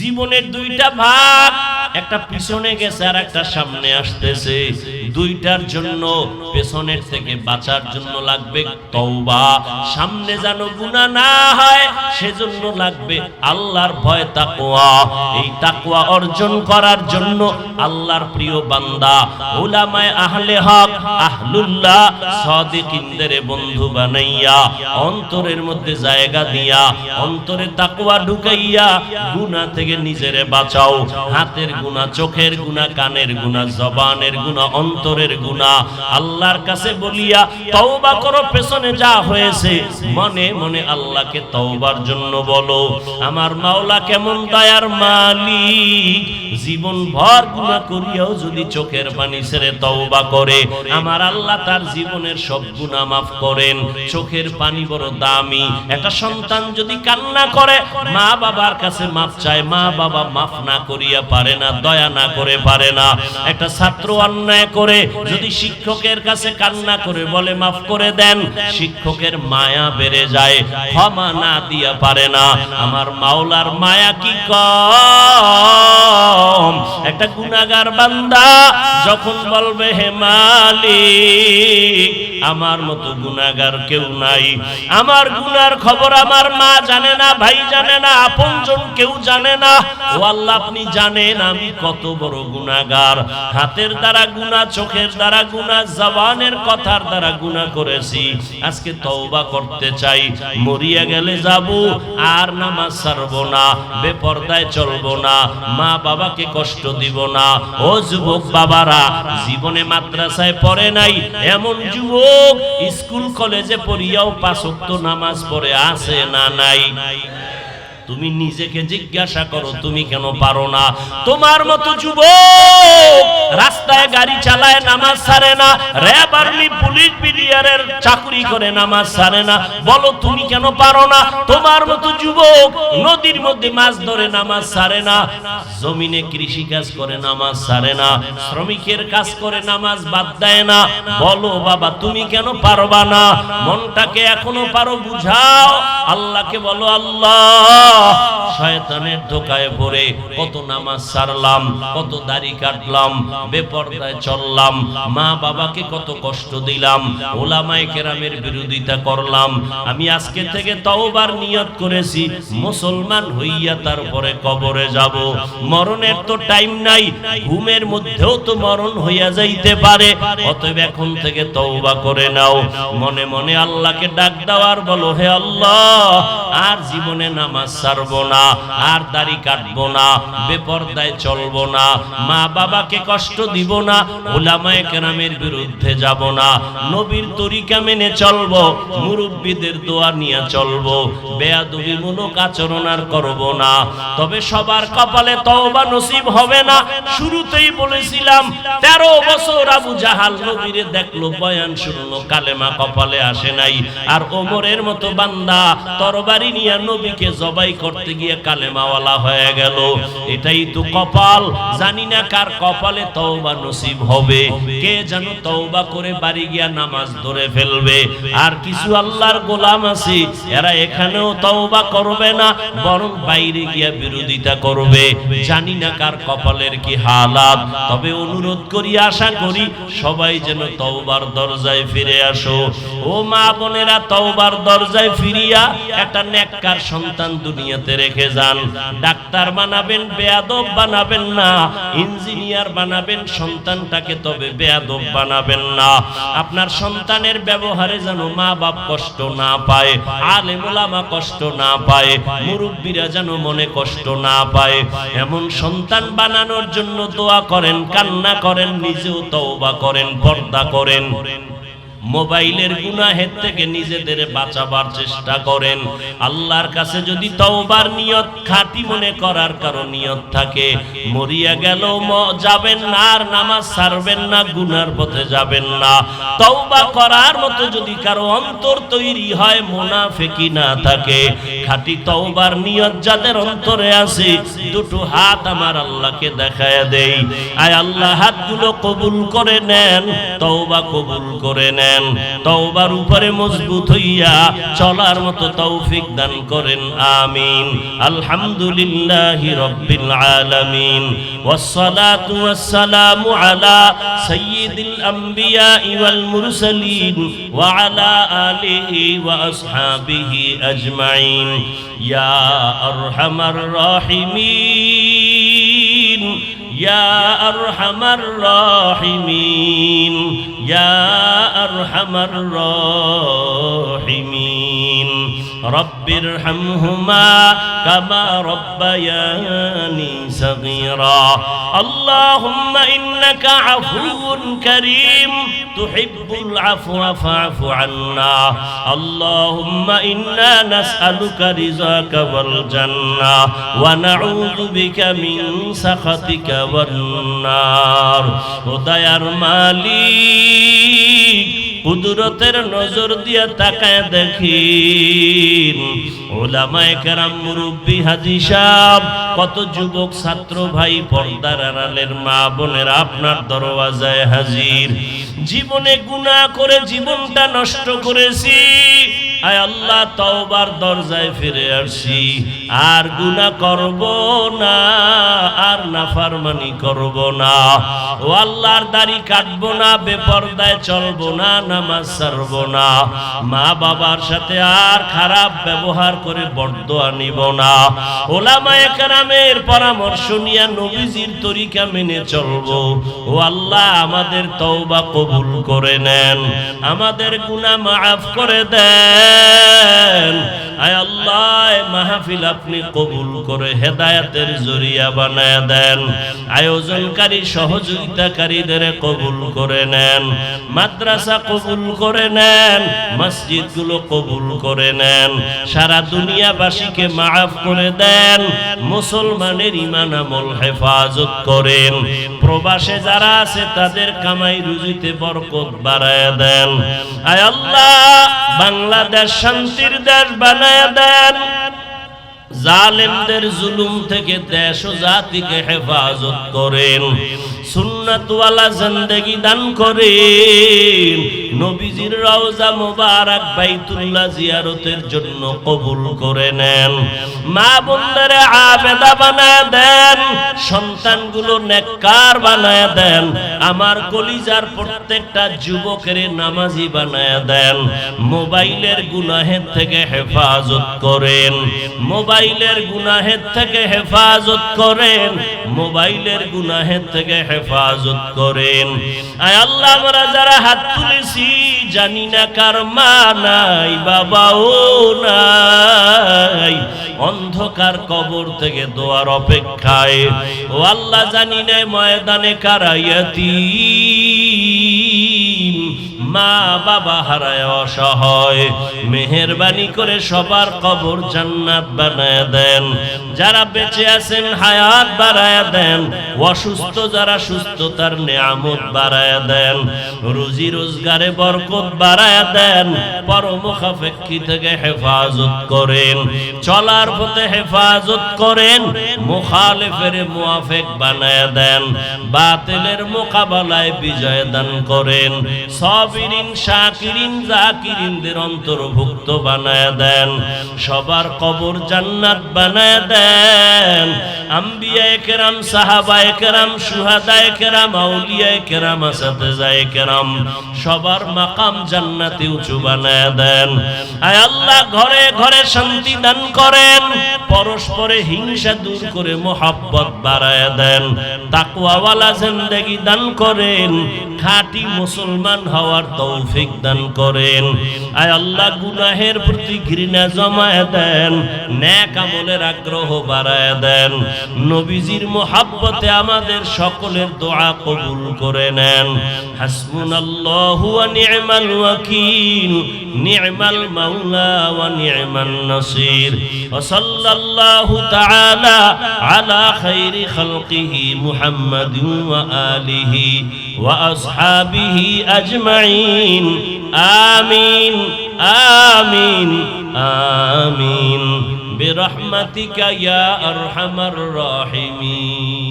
জীবনের দুইটা ভাগ, একটা পিছনে গেছে আর একটা সামনে আসতেছে। দুইটার জন্য পেছনের থেকে বাঁচার জন্য লাগবে তওবা, সামনে যেন গুনাহ না হয় সেজন্য লাগবে আল্লাহর ভয়, তাকওয়া। এই তাকওয়া অর্জন করার জন্য আল্লাহর প্রিয় বান্দা উলামায়ে আহলে হক, আহলুল্লাহ, সাদিকিনদের বন্ধু বানাইয়া অন্তরের মধ্যে জায়গা দিয়া অন্তরে তাকওয়া ঢুকাইয়া গুনাহ থেকে নিজেরে বাঁচাও। হাতের গুনাহ, চোখের গুনাহ, কানের গুনাহ, জবানের গুনাহ, অন্তরের গুনাহ আল্লাহর কাছে বলিয়া তওবা করো। পেছনে যা হয়েছে মনে মনে আল্লাহকে তওবার জন্য বলো। আমার মাওলা কেমন দয়ার মালিক, জীবন ভর গুনাহ করিয়াও যদি চোখের পানি ছেড়ে তওবা করে আমার আল্লাহ তার জীবনের সব গুনাহ মাফ করেন। চোখের পানি বড় দামি। একটা সন্তান যদি কান্না করে মা বাবার কাছে মাফ চায়, মা বাবা মাফ না করিয়া পারে না, দয়া না করে পারে না। একটা ছাত্র অন্যায় করে যদি শিক্ষকের কাছে কান্না করে বলে মাফ করে দেন, শিক্ষকের মায়া বেড়ে যায়, ক্ষমা না দিয়া পারে না। আমার মাওলার মায়া কি কম? একটা গুনাহগার বান্দা যখন বলবে হে মালিক আমার মতো গুনাহগার কেউ নাই, আমার গুনার খবর আমার মা জানে না, ভাই জানে না, আপনজন কেউ জানে না, ও আল্লাহ আপনি জানেন আমি কত বড় গুনাহগার। হাতের দ্বারা গুনাহ, চোখের দ্বারা গুনাহ, জবানের কথার দ্বারা গুনাহ করেছি। আজকে তওবা করতে চাই, মরিয়া গেলে যাব আর নামাজ ছাড়বো না, বেপরদায় চলবো না, মা বাবাকে কষ্ট দিব না। ও যুবক বাবারা, জীবনে মাদ্রাসায় পড়ে নাই এমন যুবক স্কুল কলেজে পড়িয়াও 5 ওয়াক্ত নামাজ পড়ে আছে না নাই? তুমি নিজেকে জিজ্ঞাসা করো তুমি কেন পারো না? তোমার মতো যুবক রাস্তায় গাড়ি চালায় নামাজ ছাড়ে না, র‍্যাব, আর্মি, পুলিশ, বিডিআরের চাকরি করে নামাজ ছাড়ে না, বলো তুমি কেন পারো না? তোমার মতো যুবক নদীর মধ্যে মাছ ধরে নামাজ ছাড়ে না, জমিনে কৃষি কাজ করে নামাজ ছাড়ে না, শ্রমিকের কাজ করে নামাজ বাদ দেয় না, বলো বাবা তুমি কেন পারবা না? মনটাকে এখনো পারো বুঝাও, আল্লাহকে বলো আল্লাহ শয়তানের ধোকায় পড়ে কত নামাজ ছাড়লাম, কত দাড়ি কাটলাম, বেপরদায় চললাম, মা বাবাকে কত কষ্ট দিলাম, উলামায়ে কেরামের বিরোধিতা করলাম। আমি আজকে থেকে তওবার নিয়ত করেছি, মুসলমান হইয়া তারপরে কবরে যাব। মরণের তো টাইম নাই, ঘুমের মধ্যেও তো মরণ হইয়া যাইতে পারে, অতএব এখন থেকে তওবা করে নাও। মনে মনে আল্লাহকে ডাক দাও আর বলো হে আল্লাহ আর জীবনে নামাজ ছাড়বো না, আর দাড়ি কাটবো না, বেপরদায় চলবো না, মা বাবাকে কষ্ট দিব না, উলামায়ে কেরামের বিরুদ্ধে যাব না, নবীর তরিকা মেনে চলবো, মুরব্বিদের দোয়া নিয়ে চলবো, বেয়াদবিমূলক আচরণ আর করব না। তবে সবার কপালে তওবা নসিব হবে না। শুরুতেই বলেছিলাম 13 বছর আবু জাহাল নবীরে দেখলো, বয়ান শুনলো, কালেমা কপালে আসে নাই। আর ওমরের মতো বান্দা তরবারি নিয়ে নবীকে জবাই করতে গিয়ে কালেমাওয়ালা হয়ে গেল। এটাই তো কপাল। জানি না কার কপালে তওবা নসিব হবে, কে যেন তওবা করে বাড়ি গিয়া নামাজ ধরে ফেলবে। আর কিছু আল্লাহর গোলাম আছে, এরা এখানেও তওবা করবে না, বরং বাইরে গিয়া বিরোধিতা করবে। জানি না কার কপালের কি হালাত। তবে অনুরোধ করি, আশা করি সবাই যেন তওবার দরজায় ফিরে আসো। ও মা বোনেরা, তওবার দরজায় ফিরিয়া একটা নেককার সন্তান দুনিয়াতে রেখে যান। ডাক্তার বানাবেন, বেয়াদব বানাবেন না। ইঞ্জিনিয়ার বানাবেন সন্তানটাকে, তবে বেয়াদব বানাবেন না। আপনার সন্তানের ব্যবহারে যেন মা বাপ কষ্ট না পায়, আলেম ওলামা কষ্ট না পায়, মুরব্বীরা যেন মনে কষ্ট না পায়, এমন সন্তান বানানোর জন্য দোয়া করেন, কান্না করেন, নিজেও তওবা করেন, পর্দা করেন। মোবাইলের গুনাহের থেকে নিজেদের বাঁচাবার চেষ্টা করেন। আল্লাহর কাছে যদি তওবার নিয়ত খাঁটি মনে করার কারো নিয়ত থাকে, মরিয়া গেল যাবেন না, আর নামাজ ছাড়বেন না, গুনার পথে যাবেন না। তওবা করার মতো যদি কারো অন্তর তৈরি হয়, মুনাফিকি না থাকে, খাঁটি তওবার নিয়ত যাদের অন্তরে আছে, দুটো হাত আমার আল্লাহকে দেখায়া দেই, আয় আল্লাহ হাতগুলো কবুল করে নেন, তওবা কবুল করে নেন। নেন, তওবার উপরে মজবুত হইয়া চলার মতো তৌফিক দান করেন, আমিন। আলহামদুলিল্লাহি রাব্বিল আলামিন, ওয়াসসালাতু ওয়াসসালামু আলা সাইয়্যিদিল আম্বিয়া ওয়াল মুরসালিন ওয়া আলা আলিহি ওয়া আসহাবিহি আজমাইন। ইয়া আরহামার রাহিমিন, ইয়া আরহামার রাহিমিন, ইয়া আরহামার রাহিমিন। রব্বির হামহুমা কামা রব্বায়ানি সগীরা। আল্লাহুম্মা ইন্নাকা আফুউন কারীম তুহিব্বুল আফওয়া ফা'ফু আন্না। আল্লাহুম্মা ইন্না নাসআলুকা রিযাকা ওয়াল জান্নাহ ওয়া নাউযু বিকা মিন সাখাতিকা ওয়ান নার। ও দয়ার মালিক, কুদরতের নজর দিয়া তাকায় দেখিন উলামায়ে কেরাম, মুরব্বী, হাজী সাহেব, কত যুবক ছাত্র ভাই, পর্দার আড়ালের মা বোনেরা আপনার দরওয়াজায় হাজির। জীবনে গুনাহ করে জীবনটা নষ্ট করেছি, আয় আল্লাহ তওবার দরজায় ফিরে আসছি, আর গুনাহ করব না, আর নাফরমানি করব না। ও আল্লাহর দাড়ি কাটবো না, বেপরদায় চলবো না, নামাজ ছাড়বো না, মা বাবার সাথে আর খারাপ ব্যবহার করে বরদোয়া নিব না। উলামায়ে কেরামের পরামর্শ নিয়ে নবীজির তরিকা মেনে চলবো। ও আল্লাহ আমাদের তওবা কবুল করে নেন, আমাদের গুনাহ মাফ করে দেন। আয় আল্লাহ মাহফিল আপনি কবুল করে হেদায়েতের জরিয়া বানায় দেন। আয়োজনকারী সহযোগিতাকারীদের কবুল করে নেন, মাদ্রাসা কবুল করে নেন, মসজিদগুলো কবুল করে নেন, সারা দুনিয়াবাসীকে মাফ করে দেন, মুসলমানের ঈমান আমল হেফাজত করেন। প্রবাসে যারা আছে তাদের কামাই রুজিতে বরকত বাড়ায় দেন। আয় আল্লাহ বাংলাদেশ শান্তির দেশ বানায় দেন, জালেমদের জুলুম থেকে দেশ ও জাতিকে হেফাজত করেন, সুন্নাতওয়ালা জিন্দেগি দান করেন, নবীজির রওজা মোবারক বাইতুল্লাহ জিয়ারতের জন্য কবুল করে নেন। মা বোনদের আবেদা বানায় দেন, সন্তানগুলো নেককার বানায় দেন, আমার কলিজার প্রত্যেকটা যুবকের নামাজি বানায় দেন। মোবাইলের গুনাহের থেকে হেফাজত করেন, মোবাইলের গুনাহের থেকে হেফাজত করেন, মোবাইলের গুনাহের থেকে হেফাজত করেন। আয় আল্লাহ আমরা যারা হাত তুলেছি জানি না কার মা নাই, বাবাও নাই, অন্ধকার কবর থেকে দোয়ার অপেক্ষায়। ও আল্লাহ জানি না ময়দানে কারা ইয়াতীম, মা বাবা হারায় অসহায়, মেহেরবানি করে সবার কবর জান্নাত বানায় দেন। যারা বেঁচে আছেন হায়াত বাড়ায় দেন, অসুস্থ যারা সুস্থতার নিয়ামত বাড়ায় দেন, রুজি রোজগারে বরকত বাড়ায় দেন, পরমুখাপেক্ষী থেকে হেফাজত করেন, চলার পথে হেফাজত করেন, মুখালিফের মুওয়াফিক বানায় দেন, বাতিলের মোকাবেলায় বিজয় দান করেন, সাবিরিন শাকিরিন জাকিরিনদের অন্তর্ভুক্ত বানায় দেন, সবার কবর জান্নাত বানায় দেন। আম্বিয়ায়ে কেরাম, সাহাবায়ে কেরাম, শুহাদায়ে কেরাম, আউলিয়ায়ে কেরাম, আসাতিজায়ে কেরাম, সবার মাকাম জান্নাতে উঁচু বানায় দেন। আয় আল্লাহ ঘরে ঘরে শান্তি দান করেন, পরস্পরে হিংসা দূর করে মোহাব্বত বাড়ায় দেন, তাকওয়াওয়ালা জিন্দেগি দান করেন, খাঁটি মুসলমান হওয়ার তৌফিক দান করেন। আয় আল্লাহ গুনাহের প্রতি ঘৃণা জমায় দেন, নেক আমলের আগ্রহ বাড়ায় দেন, নবীজির মোহাব্বতে আমাদের সকলের দোয়া কবুল করে নেন। হাসবুনাল্লাহু ওয়া নি'মাল ওয়াকিল, নি'মাল মাওলা ওয়া নি'মান নাসির। ওয়া সাল্লাল্লাহু তাআলা আলা খাইরি খালকিহি মুহাম্মাদিন ওয়া আলিহি ওয়া আসহাবিহি আজমাইন। আমিন আমিন আমিন বিরহমাতিকা ইয়া আরহামার রাহিমিন।